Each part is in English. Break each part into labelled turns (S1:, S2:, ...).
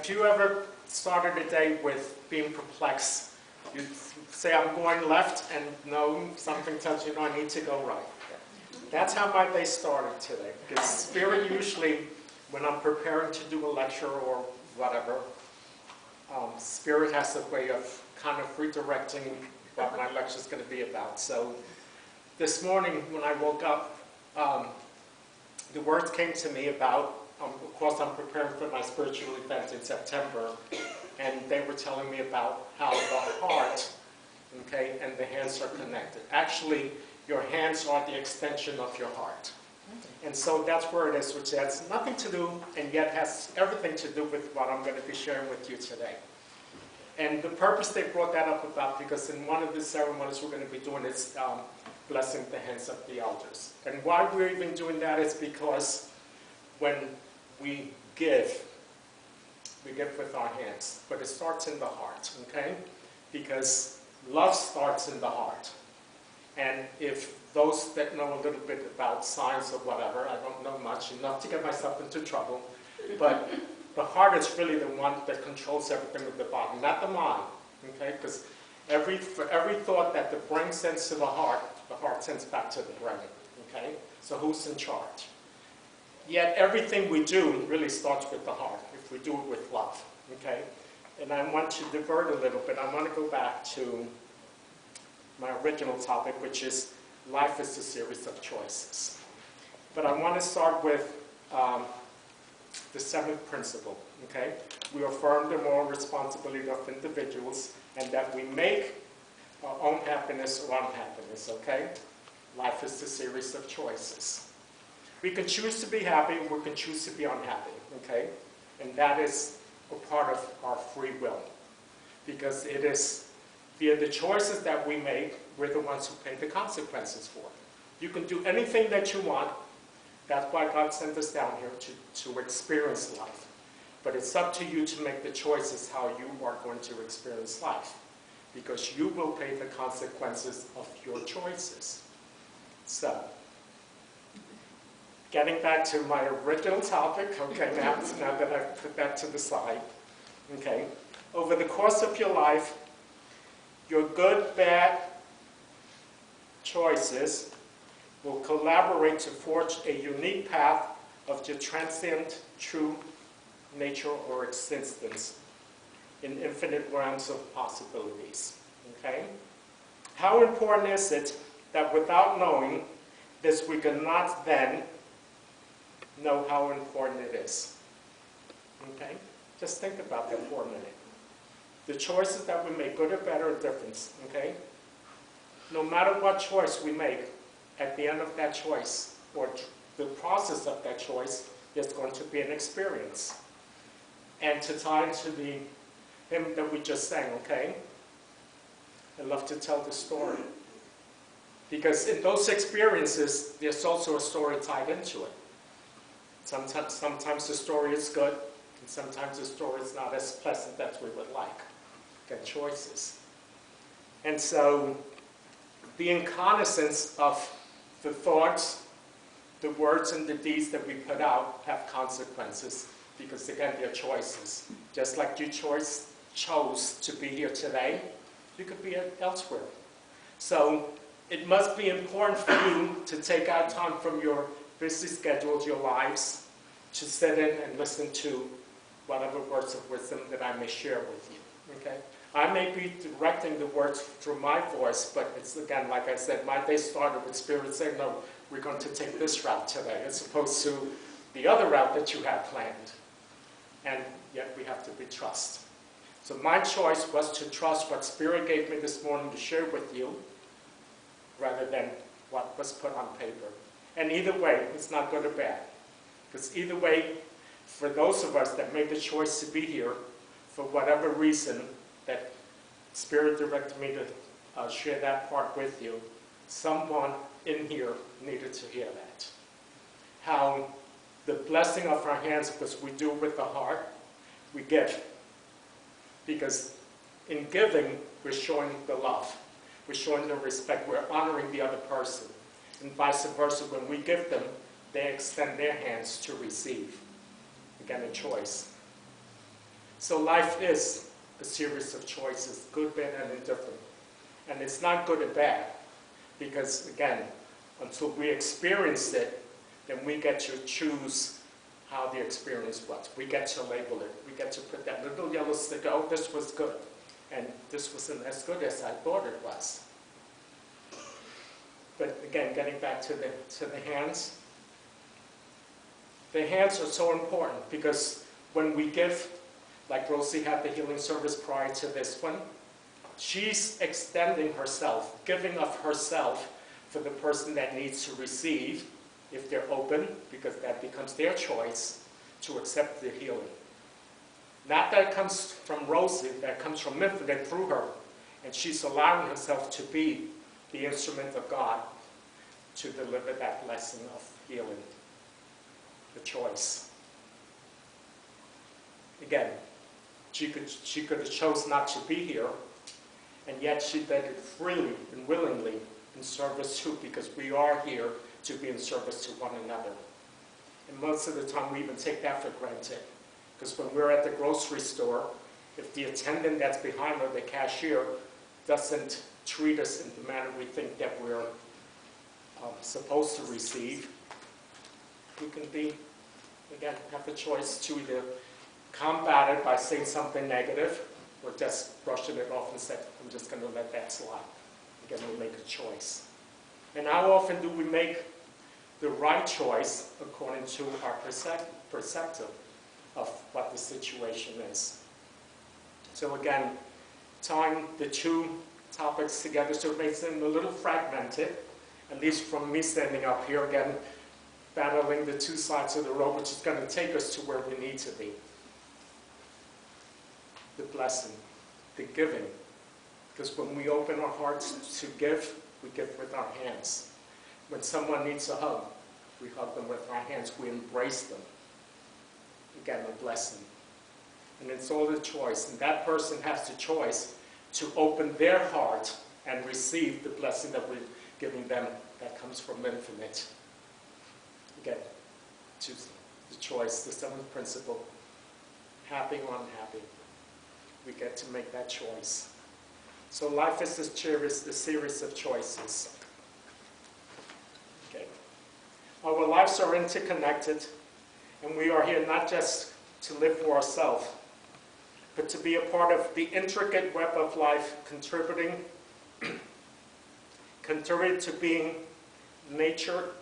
S1: Have you ever started a day with being perplexed? You say, I'm going left, and no, something tells you, no, I need to go right. That's how my day started today. Because Spirit usually, when I'm preparing to do a lecture or whatever, Spirit has a way of kind of redirecting what my lecture is going to be about. So this morning when I woke up, the words came to me about, of course I'm preparing for my spiritual event in September, and they were telling me about how the heart, okay, and the hands are connected. Actually, your hands are the extension of your heart. And so that's where it is, which has nothing to do, and yet has everything to do with what I'm going to be sharing with you today. And the purpose they brought that up about, because in one of the ceremonies we're going to be doing is blessing the hands of the elders. And why we're even doing that is because when we give with our hands, but it starts in the heart, okay? Because love starts in the heart. And if those that know a little bit about science or whatever, I don't know much, enough to get myself into trouble, but the heart is really the one that controls everything with the body, not the mind, okay? Because for every thought that the brain sends to the heart sends back to the brain, okay? So who's in charge? Yet everything we do really starts with the heart, if we do it with love, okay? And I want to divert a little bit. I want to go back to my original topic, which is life is a series of choices. But I want to start with the seventh principle, okay? We affirm the moral responsibility of individuals and that we make our own happiness or unhappiness, okay? Life is a series of choices. We can choose to be happy, we can choose to be unhappy, okay? And that is a part of our free will. Because it is via the choices that we make, we're the ones who pay the consequences for. You can do anything that you want. That's why God sent us down here to experience life. But it's up to you to make the choices how you are going to experience life. Because you will pay the consequences of your choices. So, getting back to my original topic, okay, now that I've put that to the side, okay, over the course of your life, your good, bad choices will collaborate to forge a unique path of your transcendent true nature or existence in infinite realms of possibilities, okay? How important is it that without knowing this, we cannot then know how important it is, okay? Just think about that for a minute. The choices that we make, good or bad, or difference, okay? No matter what choice we make, at the end of that choice, or the process of that choice, there's going to be an experience. And to tie into the hymn that we just sang, okay? I love to tell the story. Because in those experiences, there's also a story tied into it. Sometimes the story is good, and sometimes the story is not as pleasant as we would like. Again, choices. And so, being cognizant of the thoughts, the words, and the deeds that we put out have consequences, because again, they're choices. Just like you chose to be here today, you could be elsewhere. So, it must be important for you to take out time from your busy schedules, your lives, to sit in and listen to whatever words of wisdom that I may share with you, okay? I may be directing the words through my voice, but it's, again, like I said, my day started with Spirit saying, no, we're going to take this route today, as opposed to the other route that you had planned. And yet we have to be trust. So my choice was to trust what Spirit gave me this morning to share with you, rather than what was put on paper. And either way, it's not good or bad. Because either way, for those of us that made the choice to be here, for whatever reason, that Spirit directed me to share that part with you, someone in here needed to hear that. How the blessing of our hands, because we do with the heart, we give. Because in giving, we're showing the love. We're showing the respect. We're honoring the other person. And vice versa, when we give them, they extend their hands to receive. Again, a choice. So life is a series of choices, good, bad, and indifferent. And it's not good or bad, because again, until we experience it, then we get to choose how the experience was. We get to label it. We get to put that little yellow sticker, oh, this was good. And this wasn't as good as I thought it was. But again, getting back to the hands. The hands are so important because when we give, like Rosie had the healing service prior to this one, she's extending herself, giving of herself for the person that needs to receive, if they're open, because that becomes their choice to accept the healing. Not that it comes from Rosie, that comes from Infinite through her, and she's allowing herself to be the instrument of God to deliver that blessing of healing, the choice. Again, she could have chose not to be here, and yet she did it freely and willingly in service to, because we are here to be in service to one another. And most of the time we even take that for granted. Because when we're at the grocery store, if the attendant that's behind or the cashier doesn't treat us in the manner we think that we're supposed to receive, we can be, again, have the choice to either combat it by saying something negative or just brushing it off and say, I'm just going to let that slide. Again, we'll make a choice. And how often do we make the right choice according to our perceptive of what the situation is? So again, tying the two topics together so it makes them a little fragmented, at least from me standing up here, again, battling the two sides of the road, which is going to take us to where we need to be. The blessing, the giving. Because when we open our hearts to give, we give with our hands. When someone needs a hug, we hug them with our hands. We embrace them. Again, a blessing. And it's all a choice. And that person has the choice to open their heart and receive the blessing that we're giving them that comes from Infinite. Again, choose the choice, the seventh principle. Happy or unhappy. We get to make that choice. So life is a series of choices. Okay. Our lives are interconnected, and we are here not just to live for ourselves, but to be a part of the intricate web of life, contributing to being nurtured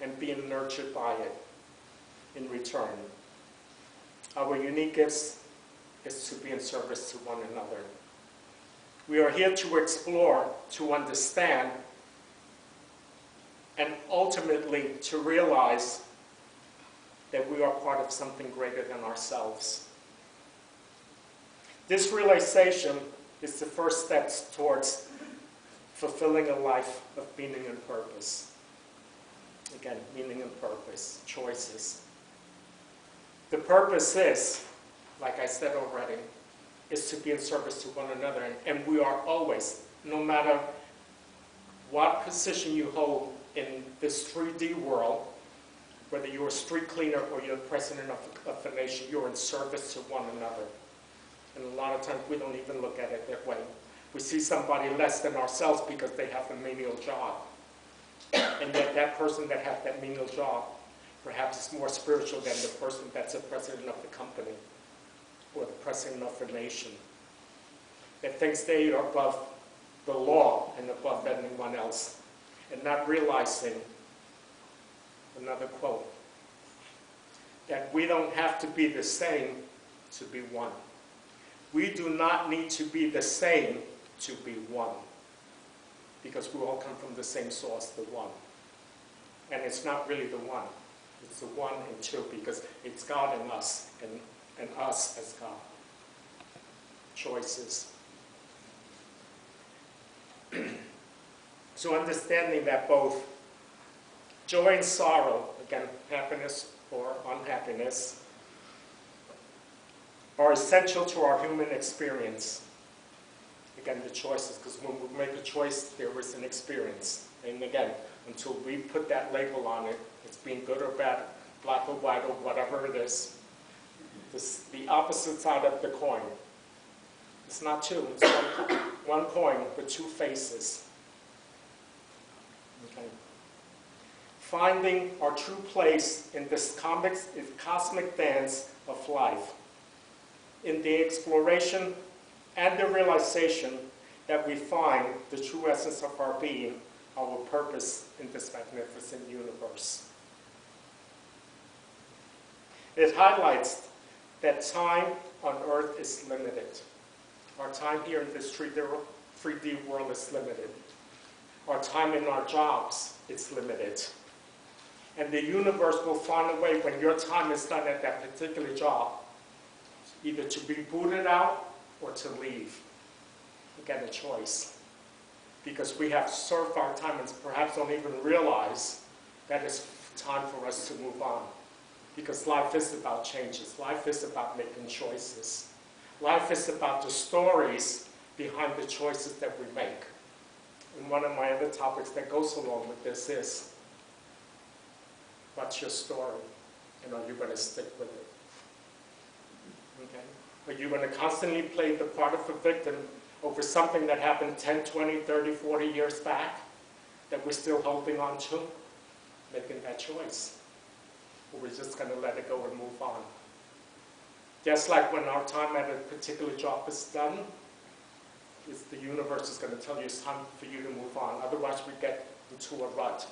S1: and being nurtured by it in return. Our unique gifts is to be in service to one another. We are here to explore, to understand, and ultimately to realize that we are part of something greater than ourselves. This realization is the first step towards fulfilling a life of meaning and purpose. Again, meaning and purpose, choices. The purpose is, like I said already, is to be in service to one another. And we are always, no matter what position you hold in this 3D world, whether you're a street cleaner or you're president of a nation, you're in service to one another. And a lot of times we don't even look at it that way. We see somebody less than ourselves because they have a menial job. And yet that person that has that menial job perhaps is more spiritual than the person that's the president of the company or the president of a nation, that thinks they are above the law and above anyone else, and not realizing, another quote, that we don't have to be the same to be one. We do not need to be the same to be one, because we all come from the same source, the one. And it's not really the one, it's the one and two, because it's God in us, and us as God. Choices. So understanding that both joy and sorrow, again, happiness or unhappiness, are essential to our human experience. Again, the choices, because when we make a choice, there is an experience. And again, until we put that label on it, it's being good or bad, black or white or whatever it is, the opposite side of the coin. It's not two, it's one coin with two faces. Okay. Finding our true place in this cosmic dance of life, in the exploration and the realization that we find the true essence of our being, our purpose in this magnificent universe. It highlights that time on Earth is limited. Our time here in this 3D world is limited. Our time in our jobs is limited. And the universe will find a way when your time is done at that particular job, either to be booted out or to leave. You get a choice. Because we have served our time and perhaps don't even realize that it's time for us to move on. Because life is about changes. Life is about making choices. Life is about the stories behind the choices that we make. And one of my other topics that goes along with this is, what's your story? And are you going to stick with it? Okay? Are you going to constantly play the part of a victim over something that happened 10, 20, 30, 40 years back that we're still holding on to? Making that choice. Or we're just going to let it go and move on. Just like when our time at a particular job is done, the universe is going to tell you it's time for you to move on. Otherwise, we get into a rut.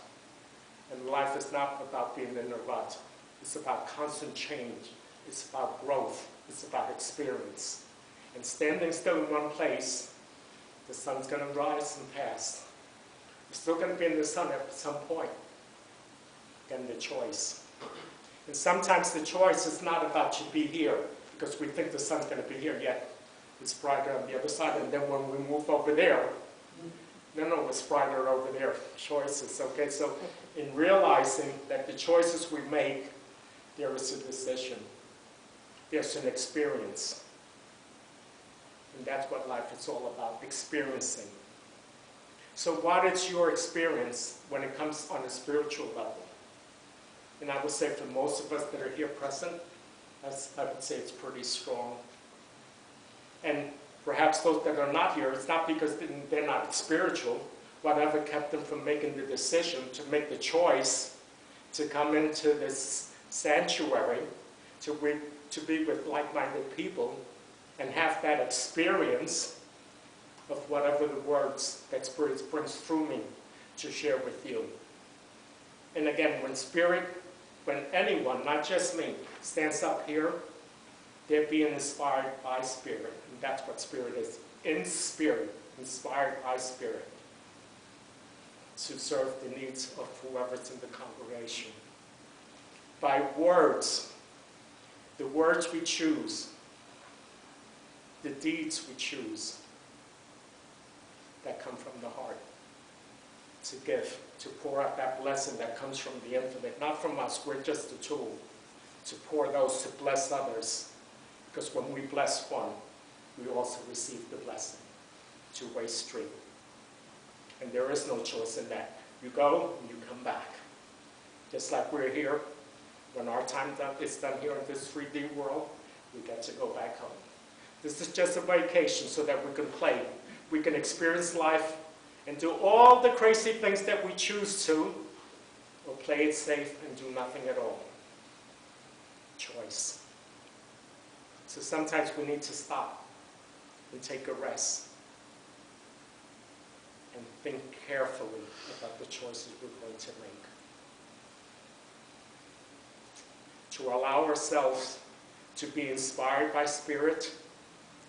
S1: And life is not about being in a rut. It's about constant change. It's about growth. It's about experience. And standing still in one place, the sun's going to rise and pass. You're still going to be in the sun at some point. Again, the choice. And sometimes the choice is not about you be here, because we think the sun's going to be here, yet it's brighter on the other side. And then when we move over there, no, it's brighter over there. Choices, okay? So in realizing that the choices we make, there is a decision. There's an experience. And that's what life is all about, experiencing. So what is your experience when it comes on a spiritual level? And I would say for most of us that are here present, I would say it's pretty strong. And perhaps those that are not here, it's not because they're not spiritual. Whatever kept them from making the decision to make the choice to come into this sanctuary, to be with like-minded people, and have that experience of whatever the words that Spirit brings through me to share with you. And again, when anyone, not just me, stands up here, they're being inspired by Spirit. And that's what Spirit is. In Spirit, inspired by Spirit, to serve the needs of whoever's in the congregation. By words, the words we choose, the deeds we choose, that come from the heart, to give, to pour out that blessing that comes from the infinite, not from us. We're just a tool to pour those to bless others, because when we bless one, we also receive the blessing. Two-way street. And there is no choice in that. You go and you come back. Just like we're here, when our time is done here in this 3D world, we get to go back home. This is just a vacation so that we can play. We can experience life and do all the crazy things that we choose to, or play it safe and do nothing at all. Choice. So sometimes we need to stop and take a rest and think carefully about the choices we're going to make. To allow ourselves to be inspired by Spirit,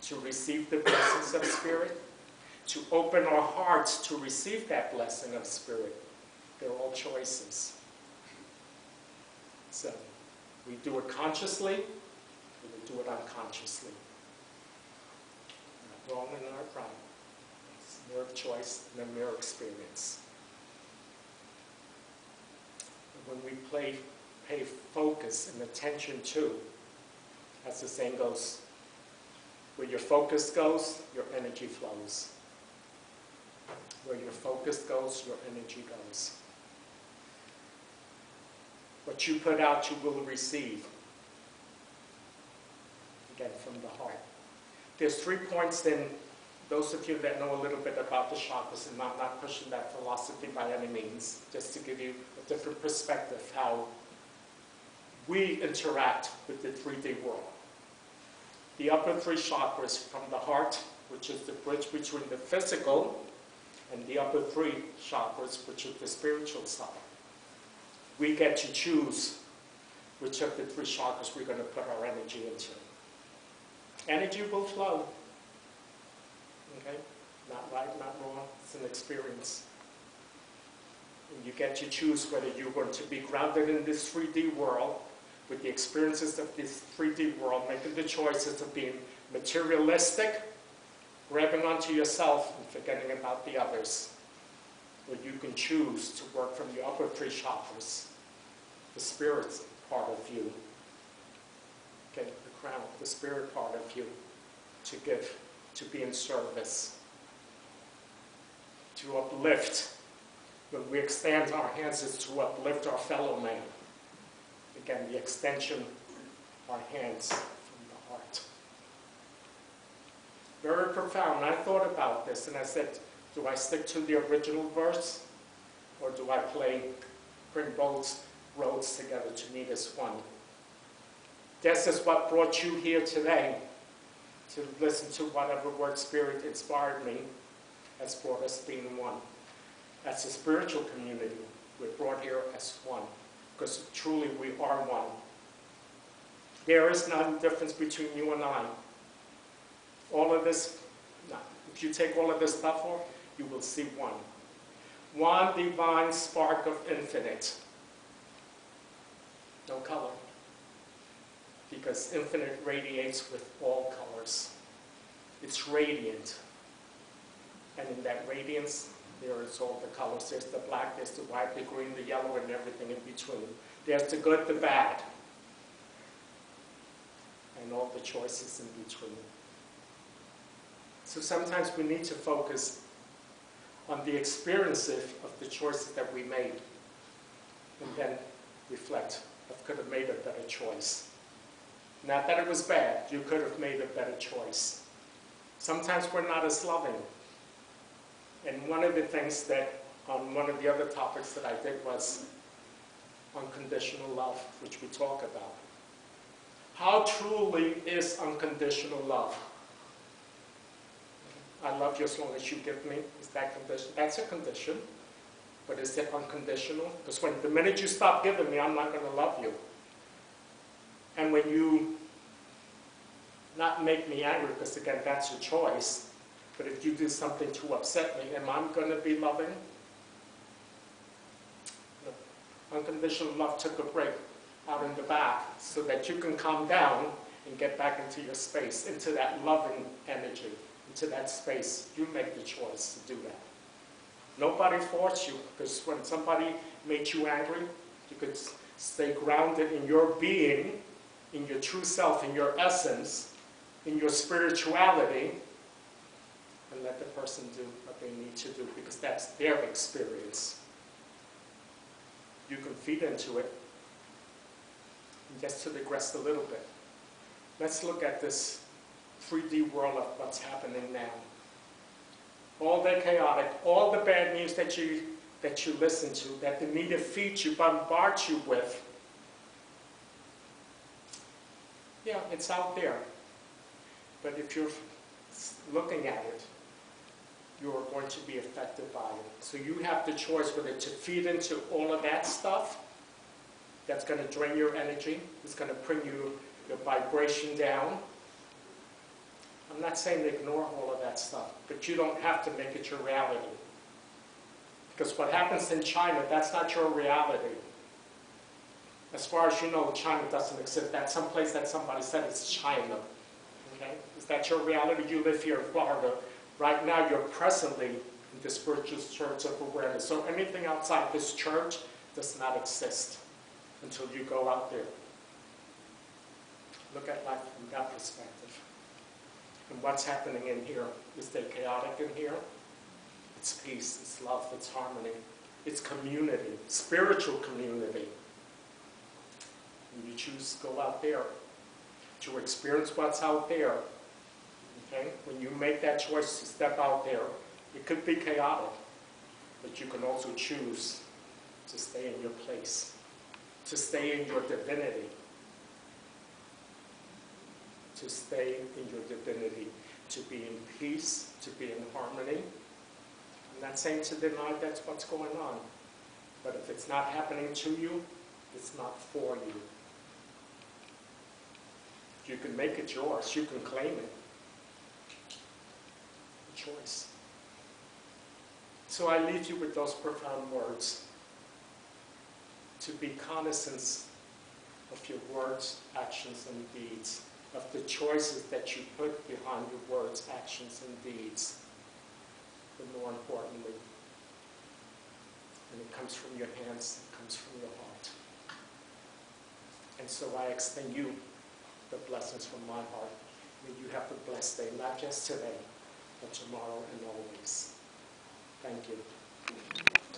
S1: to receive the blessings of Spirit, to open our hearts to receive that blessing of Spirit. They're all choices. So, we do it consciously, we do it unconsciously. Not wrong and not right. It's a mere choice and a mere experience. And when we pay focus and attention to, as the saying goes, where your focus goes, your energy flows. Where your focus goes, your energy goes. What you put out, you will receive. again, from the heart. There's 3 points then, those of you that know a little bit about the chakras, and I'm not pushing that philosophy by any means, just to give you a different perspective how we interact with the 3D world. The upper 3 chakras from the heart, which is the bridge between the physical, and the upper 3 chakras, which is the spiritual side. We get to choose which of the 3 chakras we're going to put our energy into. Energy will flow. Okay? Not right, not wrong. It's an experience. And you get to choose whether you're going to be grounded in this 3D world with the experiences of this 3D world, making the choices of being materialistic, grabbing onto yourself and forgetting about the others. Or you can choose to work from the upper 3 chakras, the spirit part of you, okay, the crown, the spirit part of you, to give, to be in service, to uplift. When we extend our hands, it's to uplift our fellow man. Again, the extension of our hands from the heart. Very profound. I thought about this and I said, do I stick to the original verse or do I bring both roads together to meet as one? This is what brought you here today, to listen to whatever word spirit inspired me, has brought us being one. As a spiritual community, we're brought here as one, because truly we are one. There is no difference between you and I. All of this, no, if you take all of this stuff off, you will see one. One divine spark of infinite. No color. Because infinite radiates with all colors. It's radiant. And in that radiance, there is all the colors. There's the black, there's the white, the green, the yellow, and everything in between. There's the good, the bad, and all the choices in between. So sometimes we need to focus on the experiences of the choices that we made, and then reflect, I could have made a better choice. Not that it was bad, you could have made a better choice. Sometimes we're not as loving. And one of the things that, on one of the other topics that I did was unconditional love, which we talk about. How truly is unconditional love? I love you as long as you give me. Is that condition? That's a condition. But is it unconditional? Because the minute you stop giving me, I'm not going to love you. And when you not make me angry, because again, that's your choice, but if you do something to upset me, am I going to be loving? No. Unconditional love took a break out in the back so that you can calm down and get back into your space, into that loving energy, into that space. You make the choice to do that. Nobody forced you, because when somebody made you angry, you could stay grounded in your being, in your true self, in your essence, in your spirituality, and let the person do what they need to do, because that's their experience. You can feed into it. And just to digress a little bit, let's look at this 3D world of what's happening now. All the chaotic, all the bad news that you listen to, that the media feeds you, bombards you with, yeah, it's out there. But if you're looking at it, you're going to be affected by it. So you have the choice whether to feed into all of that stuff that's going to drain your energy, it's going to bring your vibration down. I'm not saying ignore all of that stuff, but you don't have to make it your reality. Because what happens in China, that's not your reality. As far as you know, China doesn't exist. That's someplace that somebody said it's China. Okay? Is that your reality? You live here in Florida. Right now, you're presently in the spiritual church of awareness. So anything outside this church does not exist until you go out there. Look at life from that perspective. And what's happening in here? Is it chaotic in here? It's peace, it's love, it's harmony, it's community, spiritual community. And you choose to go out there. to experience what's out there. Okay? When you make that choice to step out there, it could be chaotic, but you can also choose to stay in your place, to stay in your divinity, to stay in your divinity, to be in peace, to be in harmony. I'm not saying to deny that's what's going on, but if it's not happening to you, it's not for you. You can make it yours, you can claim it. A choice. So I leave you with those profound words. To be cognizant of your words, actions, and deeds, of the choices that you put behind your words, actions, and deeds. But more importantly, and it comes from your hands, it comes from your heart. And so I extend you the blessings from my heart. May you have a blessed day, not just today, but tomorrow and always. Thank you.